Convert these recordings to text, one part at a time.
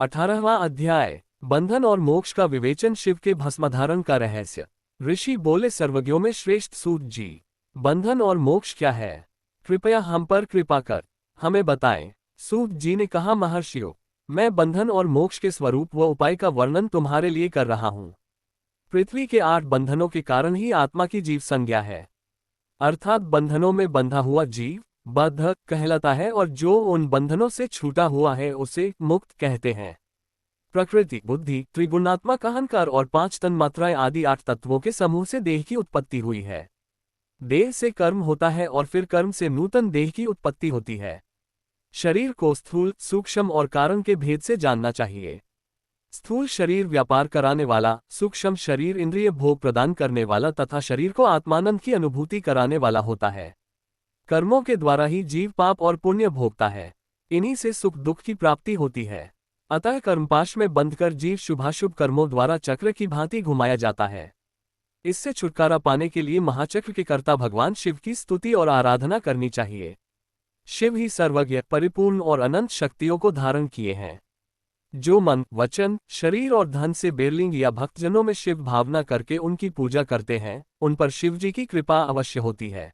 18वां अध्याय, बंधन और मोक्ष का विवेचन। शिव के भस्मधारण का रहस्य। ऋषि बोले, सर्वज्ञों में श्रेष्ठ सूत जी, बंधन और मोक्ष क्या है? कृपया हम पर कृपा कर हमें बताएं। सूत जी ने कहा, महर्षियों, मैं बंधन और मोक्ष के स्वरूप व उपाय का वर्णन तुम्हारे लिए कर रहा हूं। पृथ्वी के 8 बंधनों के कारण ही आत्मा की जीव संज्ञा है, अर्थात बंधनों में बंधा हुआ जीव बद्ध कहलाता है, और जो उन बंधनों से छूटा हुआ है उसे मुक्त कहते हैं। प्रकृति, बुद्धि, त्रिगुणात्मक अहंकार और 5 तन्मात्राएं आदि 8 तत्वों के समूह से देह की उत्पत्ति हुई है। देह से कर्म होता है और फिर कर्म से नूतन देह की उत्पत्ति होती है। शरीर को स्थूल, सूक्ष्म और कारण के भेद से जानना चाहिए। स्थूल शरीर व्यापार कराने वाला, सूक्ष्म शरीर इंद्रिय भोग प्रदान करने वाला तथा शरीर को आत्मानंद की अनुभूति कराने वाला होता है। कर्मों के द्वारा ही जीव पाप और पुण्य भोगता है, इन्हीं से सुख दुख की प्राप्ति होती है। अतः कर्मपाश में बंधकर जीव शुभाशुभ कर्मों द्वारा चक्र की भांति घुमाया जाता है। इससे छुटकारा पाने के लिए महाचक्र के कर्ता भगवान शिव की स्तुति और आराधना करनी चाहिए। शिव ही सर्वज्ञ, परिपूर्ण और अनंत शक्तियों को धारण किए हैं। जो मन, वचन, शरीर और धन से बेरलिंग या भक्तजनों में शिव भावना करके उनकी पूजा करते हैं, उन पर शिव जी की कृपा अवश्य होती है।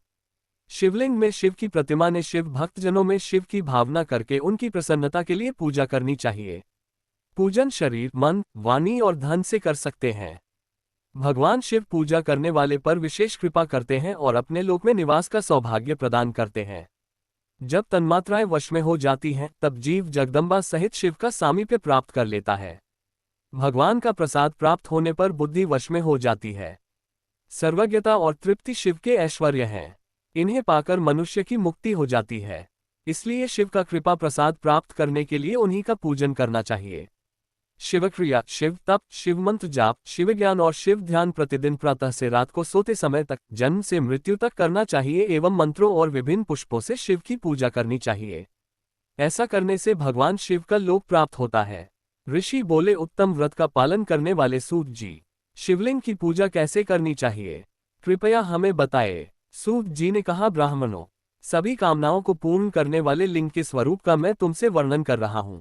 शिवलिंग में शिव की प्रतिमा ने शिव भक्तजनों में शिव की भावना करके उनकी प्रसन्नता के लिए पूजा करनी चाहिए। पूजन शरीर, मन, वाणी और धन से कर सकते हैं। भगवान शिव पूजा करने वाले पर विशेष कृपा करते हैं और अपने लोक में निवास का सौभाग्य प्रदान करते हैं। जब तन्मात्राएं वश में हो जाती हैं, तब जीव जगदम्बा सहित शिव का सामीप्य प्राप्त कर लेता है। भगवान का प्रसाद प्राप्त होने पर बुद्धि वश में हो जाती है। सर्वज्ञता और तृप्ति शिव के ऐश्वर्य हैं, इन्हें पाकर मनुष्य की मुक्ति हो जाती है। इसलिए शिव का कृपा प्रसाद प्राप्त करने के लिए उन्हीं का पूजन करना चाहिए। शिवक्रिया, शिव तप, शिव मंत्र जाप, शिव ज्ञान और शिव ध्यान प्रतिदिन प्रातः से रात को सोते समय तक, जन्म से मृत्यु तक करना चाहिए एवं मंत्रों और विभिन्न पुष्पों से शिव की पूजा करनी चाहिए। ऐसा करने से भगवान शिव का लोक प्राप्त होता है। ऋषि बोले, उत्तम व्रत का पालन करने वाले सूत जी, शिवलिंग की पूजा कैसे करनी चाहिए? कृपया हमें बताएं। सूत जी ने कहा, ब्राह्मणों, सभी कामनाओं को पूर्ण करने वाले लिंग के स्वरूप का मैं तुमसे वर्णन कर रहा हूं।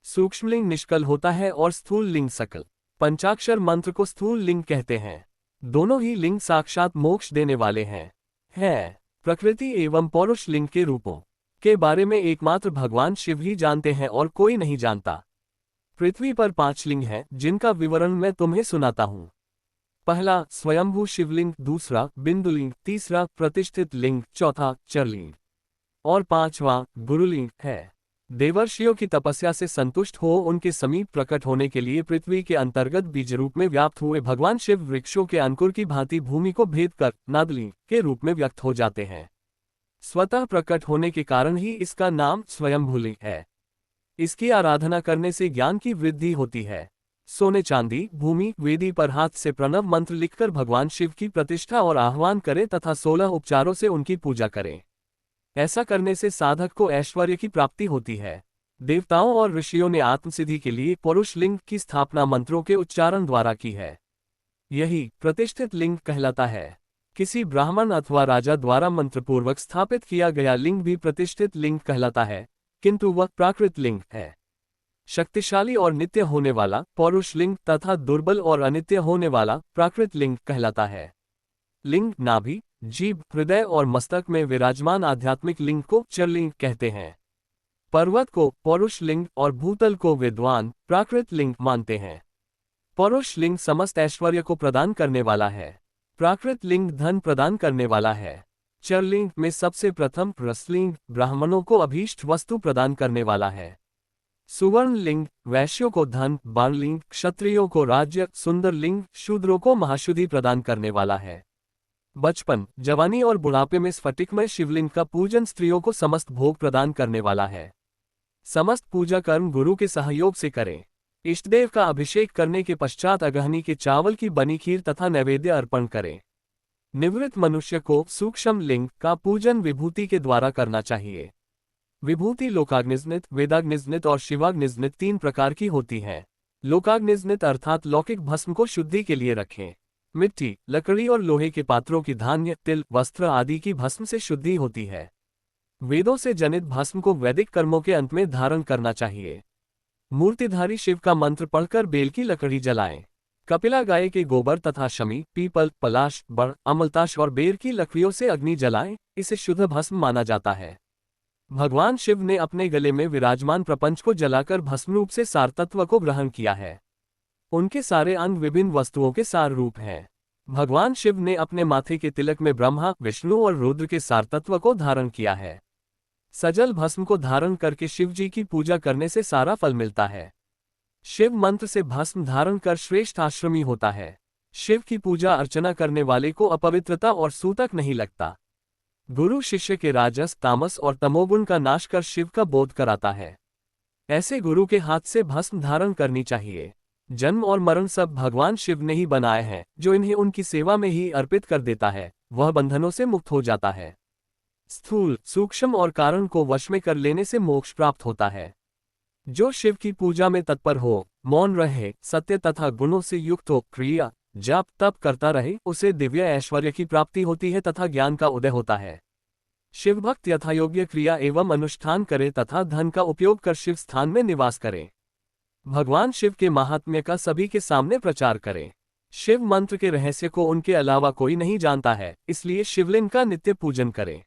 सूक्ष्म लिंग निष्कल होता है और स्थूल लिंग सकल। पंचाक्षर मंत्र को स्थूल लिंग कहते हैं। दोनों ही लिंग साक्षात मोक्ष देने वाले हैं। प्रकृति एवं पौरुष लिंग के रूपों के बारे में एकमात्र भगवान शिव ही जानते हैं और कोई नहीं जानता। पृथ्वी पर 5 लिंग हैं, जिनका विवरण मैं तुम्हें सुनाता हूं। पहला स्वयंभू शिवलिंग, दूसरा बिंदुलिंग, तीसरा प्रतिष्ठित लिंग, चौथा चरलिंग और 5वां गुरुलिंग है। देवर्षियों की तपस्या से संतुष्ट हो उनके समीप प्रकट होने के लिए पृथ्वी के अंतर्गत बीज रूप में व्याप्त हुए भगवान शिव वृक्षों के अंकुर की भांति भूमि को भेद कर नादलिंग के रूप में व्यक्त हो जाते हैं। स्वतः प्रकट होने के कारण ही इसका नाम स्वयंभूलिंग है। इसकी आराधना करने से ज्ञान की वृद्धि होती है। सोने, चांदी, भूमि, वेदी पर हाथ से प्रणव मंत्र लिखकर भगवान शिव की प्रतिष्ठा और आह्वान करें तथा 16 उपचारों से उनकी पूजा करें। ऐसा करने से साधक को ऐश्वर्य की प्राप्ति होती है। देवताओं और ऋषियों ने आत्मसिद्धि के लिए पौरुष लिंग की स्थापना मंत्रों के उच्चारण द्वारा की है। यही प्रतिष्ठित लिंग कहलाता है। किसी ब्राह्मण अथवा राजा द्वारा मंत्रपूर्वक स्थापित किया गया लिंग भी प्रतिष्ठित लिंग कहलाता है, किंतु वह प्राकृत लिंग है। शक्तिशाली और नित्य होने वाला पौरुष लिंग तथा दुर्बल और अनित्य होने वाला प्राकृत लिंग कहलाता है। लिंग नाभि, जीभ, हृदय और मस्तक में विराजमान आध्यात्मिक लिंग को चरलिंग कहते हैं। पर्वत को पौरुष लिंग और भूतल को विद्वान प्राकृत लिंग मानते हैं। पौरुष लिंग समस्त ऐश्वर्य को प्रदान करने वाला है। प्राकृत लिंग धन प्रदान करने वाला है। चरलिंग में सबसे प्रथम रसलिंग ब्राह्मणों को अभीष्ट वस्तु प्रदान करने वाला है। सुवर्ण लिंग वैश्यों को धन, बाणलिंग क्षत्रियों को राज्य, सुंदर लिंग शूद्रों को महाशुद्धि प्रदान करने वाला है। बचपन, जवानी और बुढ़ापे में स्फटिकमय शिवलिंग का पूजन स्त्रियों को समस्त भोग प्रदान करने वाला है। समस्त पूजा कर्म गुरु के सहयोग से करें। इष्टदेव का अभिषेक करने के पश्चात अगहनी के चावल की बनी खीर तथा नैवेद्य अर्पण करें। निवृत्त मनुष्य को सूक्ष्म लिंग का पूजन विभूति के द्वारा करना चाहिए। विभूति लोकाग्निजनित, वेदाग्निजनित और शिवाग्निजनित 3 प्रकार की होती है। लोकाग्निजनित अर्थात लौकिक भस्म को शुद्धि के लिए रखें। मिट्टी, लकड़ी और लोहे के पात्रों की धान्य, तिल, वस्त्र आदि की भस्म से शुद्धि होती है। वेदों से जनित भस्म को वैदिक कर्मों के अंत में धारण करना चाहिए। मूर्तिधारी शिव का मंत्र पढ़कर बेल की लकड़ी जलाएं। कपिला गाय के गोबर तथा शमी, पीपल, पलाश, बड़, अमलताश और बेर की लकड़ियों से अग्नि जलाएं, इसे शुद्ध भस्म माना जाता है। भगवान शिव ने अपने गले में विराजमान प्रपंच को जलाकर भस्म रूप से सार तत्व को ग्रहण किया है। उनके सारे अंग विभिन्न वस्तुओं के सार रूप हैं। भगवान शिव ने अपने माथे के तिलक में ब्रह्मा, विष्णु और रुद्र के सार तत्व को धारण किया है। सजल भस्म को धारण करके शिव जी की पूजा करने से सारा फल मिलता है। शिव मंत्र से भस्म धारण कर श्रेष्ठ आश्रमी होता है। शिव की पूजा अर्चना करने वाले को अपवित्रता और सूतक नहीं लगता। गुरु शिष्य के राजस, तामस और तमोगुण का नाश कर शिव का बोध कराता है। ऐसे गुरु के हाथ से भस्म धारण करनी चाहिए। जन्म और मरण सब भगवान शिव ने ही बनाए हैं। जो इन्हें उनकी सेवा में ही अर्पित कर देता है वह बंधनों से मुक्त हो जाता है। स्थूल, सूक्ष्म और कारण को वश में कर लेने से मोक्ष प्राप्त होता है। जो शिव की पूजा में तत्पर हो, मौन रहे, सत्य तथा गुणों से युक्त हो, क्रिया, जाप, तप करता रहे, उसे दिव्य ऐश्वर्य की प्राप्ति होती है तथा ज्ञान का उदय होता है। शिव भक्त यथायोग्य क्रिया एवं अनुष्ठान करे तथा धन का उपयोग कर शिव स्थान में निवास करे। भगवान शिव के महात्म्य का सभी के सामने प्रचार करें। शिव मंत्र के रहस्य को उनके अलावा कोई नहीं जानता है, इसलिए शिवलिंग का नित्य पूजन करें।